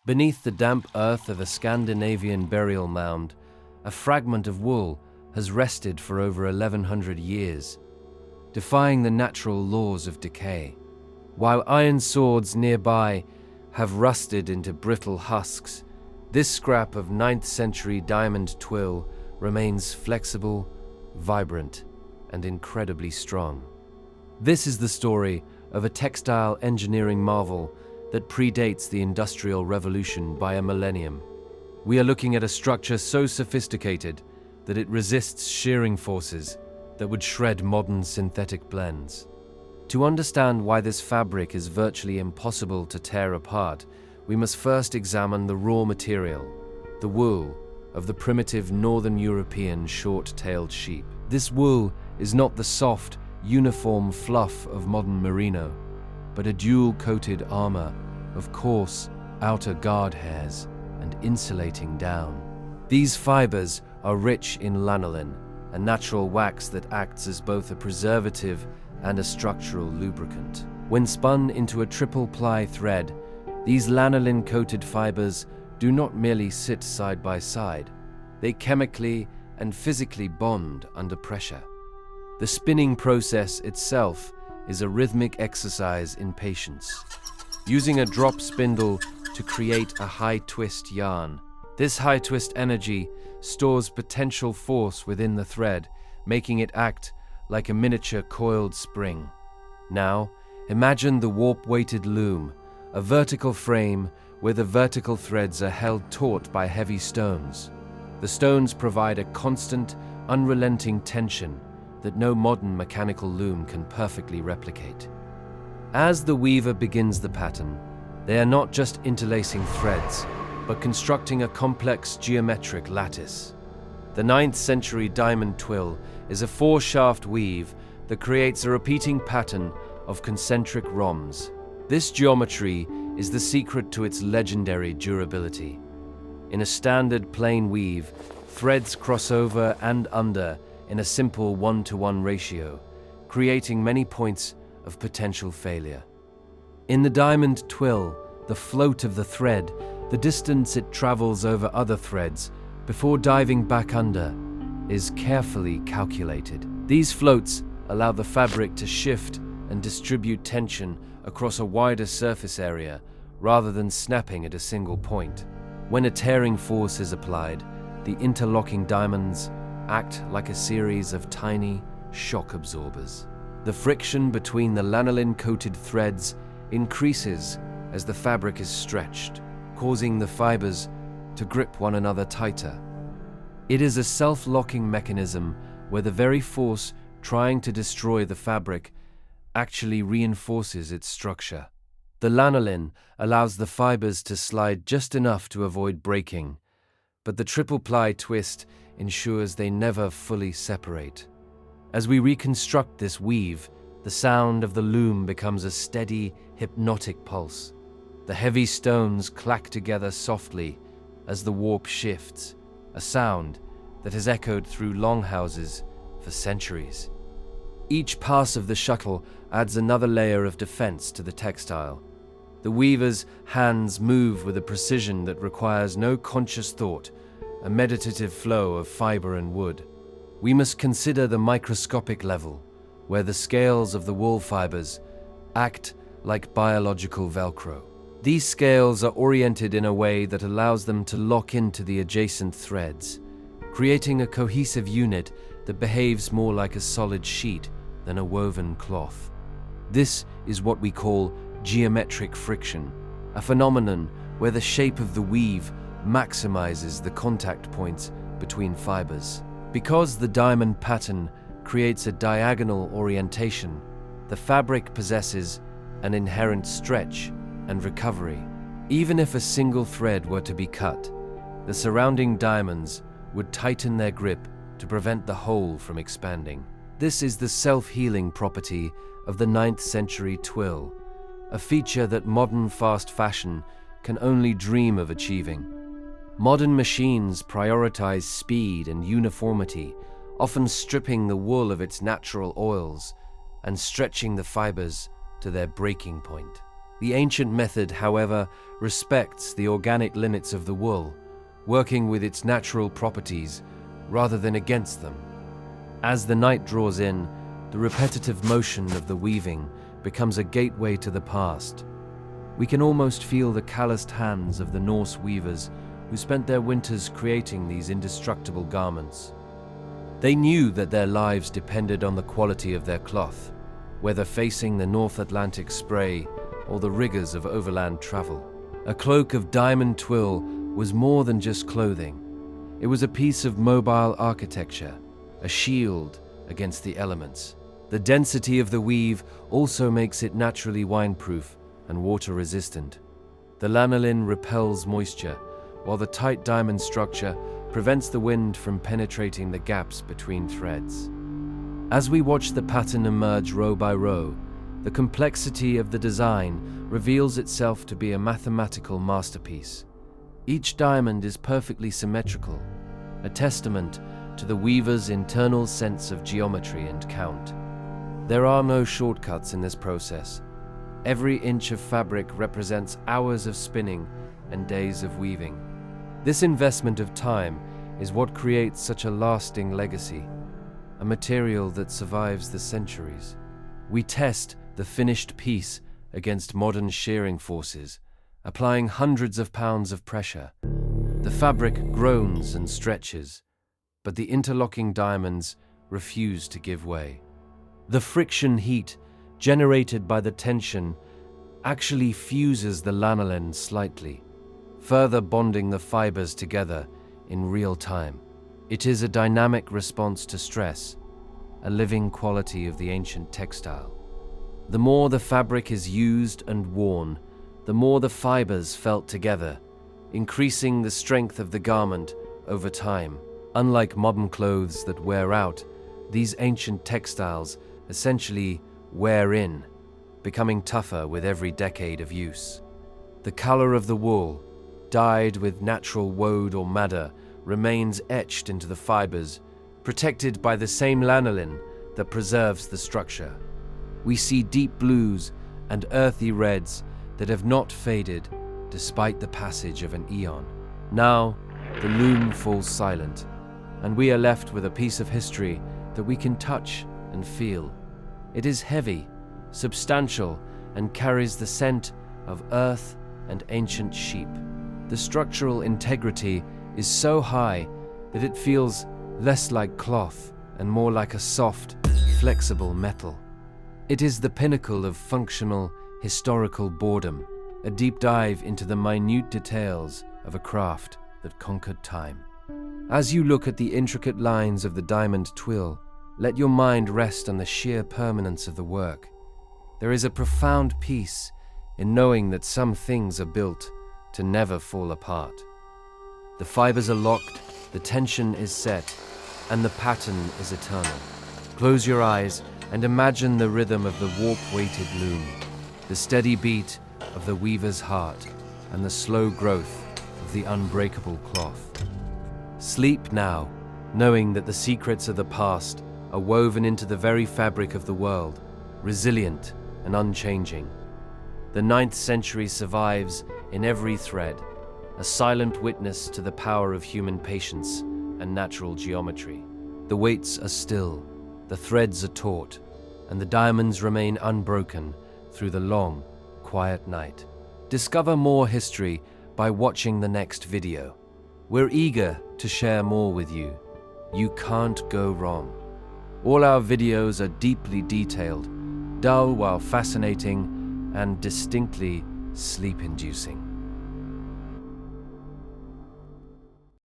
Beneath the damp earth of a Scandinavian burial mound, a fragment of wool has rested for over 1100 years, defying the natural laws of decay. While iron swords nearby have rusted into brittle husks, this scrap of 9th century diamond twill remains flexible, vibrant, and incredibly strong. This is the story of a textile engineering marvel that predates the Industrial Revolution by a millennium. We are looking at a structure so sophisticated that it resists shearing forces that would shred modern synthetic blends. To understand why this fabric is virtually impossible to tear apart, we must first examine the raw material, the wool of the primitive northern European short-tailed sheep. This wool is not the soft, uniform fluff of modern merino, but a dual-coated armor of coarse outer guard hairs and insulating down. These fibers are rich in lanolin, a natural wax that acts as both a preservative and a structural lubricant. When spun into a triple-ply thread, these lanolin-coated fibers do not merely sit side by side, they chemically and physically bond under pressure. The spinning process itself is a rhythmic exercise in patience. Using a drop spindle to create a high-twist yarn, this high-twist energy stores potential force within the thread, making it act like a miniature coiled spring. Now, imagine the warp-weighted loom, a vertical frame where the vertical threads are held taut by heavy stones. The stones provide a constant, unrelenting tension that no modern mechanical loom can perfectly replicate. As the weaver begins the pattern, they are not just interlacing threads, but constructing a complex geometric lattice. The 9th century diamond twill is a 4-shaft weave that creates a repeating pattern of concentric rhombs. This geometry is the secret to its legendary durability. In a standard plain weave, threads cross over and under in a simple 1-to-1 ratio, creating many points of potential failure. In the diamond twill, the float of the thread, the distance it travels over other threads before diving back under, is carefully calculated. These floats allow the fabric to shift and distribute tension across a wider surface area rather than snapping at a single point. When a tearing force is applied, the interlocking diamonds act like a series of tiny shock absorbers. The friction between the lanolin-coated threads increases as the fabric is stretched, causing the fibers to grip one another tighter. It is a self-locking mechanism where the very force trying to destroy the fabric actually reinforces its structure. The lanolin allows the fibers to slide just enough to avoid breaking, but the triple-ply twist ensures they never fully separate. As we reconstruct this weave, the sound of the loom becomes a steady, hypnotic pulse. The heavy stones clack together softly as the warp shifts, a sound that has echoed through longhouses for centuries. Each pass of the shuttle adds another layer of defense to the textile. The weaver's hands move with a precision that requires no conscious thought, a meditative flow of fiber and wood. We must consider the microscopic level, where the scales of the wool fibers act like biological Velcro. These scales are oriented in a way that allows them to lock into the adjacent threads, creating a cohesive unit that behaves more like a solid sheet than a woven cloth. This is what we call geometric friction, a phenomenon where the shape of the weave maximizes the contact points between fibers. Because the diamond pattern creates a diagonal orientation, the fabric possesses an inherent stretch and recovery. Even if a single thread were to be cut, the surrounding diamonds would tighten their grip to prevent the whole from expanding. This is the self-healing property of the 9th century twill, a feature that modern fast fashion can only dream of achieving. Modern machines prioritize speed and uniformity, often stripping the wool of its natural oils and stretching the fibers to their breaking point. The ancient method, however, respects the organic limits of the wool, working with its natural properties rather than against them. As the night draws in, the repetitive motion of the weaving becomes a gateway to the past. We can almost feel the calloused hands of the Norse weavers who spent their winters creating these indestructible garments. They knew that their lives depended on the quality of their cloth, whether facing the North Atlantic spray or the rigors of overland travel. A cloak of diamond twill was more than just clothing. It was a piece of mobile architecture, a shield against the elements. The density of the weave also makes it naturally windproof and water-resistant. The lanolin repels moisture, while the tight diamond structure prevents the wind from penetrating the gaps between threads. As we watch the pattern emerge row by row, the complexity of the design reveals itself to be a mathematical masterpiece. Each diamond is perfectly symmetrical, a testament to the weaver's internal sense of geometry and count. There are no shortcuts in this process. Every inch of fabric represents hours of spinning and days of weaving. This investment of time is what creates such a lasting legacy, a material that survives the centuries. We test the finished piece against modern shearing forces, applying hundreds of pounds of pressure. The fabric groans and stretches, but the interlocking diamonds refuse to give way. The friction heat generated by the tension actually fuses the lanolin slightly, further bonding the fibers together in real time. It is a dynamic response to stress, a living quality of the ancient textile. The more the fabric is used and worn, the more the fibers felt together, increasing the strength of the garment over time. Unlike modern clothes that wear out, these ancient textiles essentially wear in, becoming tougher with every decade of use. The color of the wool, dyed with natural woad or madder, remains etched into the fibers, protected by the same lanolin that preserves the structure. We see deep blues and earthy reds that have not faded despite the passage of an eon. Now, the loom falls silent, and we are left with a piece of history that we can touch and feel. It is heavy, substantial, and carries the scent of earth and ancient sheep. The structural integrity is so high that it feels less like cloth and more like a soft, flexible metal. It is the pinnacle of functional, historical boredom, a deep dive into the minute details of a craft that conquered time. As you look at the intricate lines of the diamond twill, let your mind rest on the sheer permanence of the work. There is a profound peace in knowing that some things are built to never fall apart. The fibers are locked, the tension is set, and the pattern is eternal. Close your eyes and imagine the rhythm of the warp-weighted loom, the steady beat of the weaver's heart, and the slow growth of the unbreakable cloth. Sleep now, knowing that the secrets of the past are woven into the very fabric of the world, resilient and unchanging. The 9th century survives in every thread, a silent witness to the power of human patience and natural geometry. The weights are still, the threads are taut, and the diamonds remain unbroken through the long, quiet night. Discover more history by watching the next video. We're eager to share more with you. You can't go wrong. All our videos are deeply detailed, dull while fascinating, and distinctly sleep-inducing.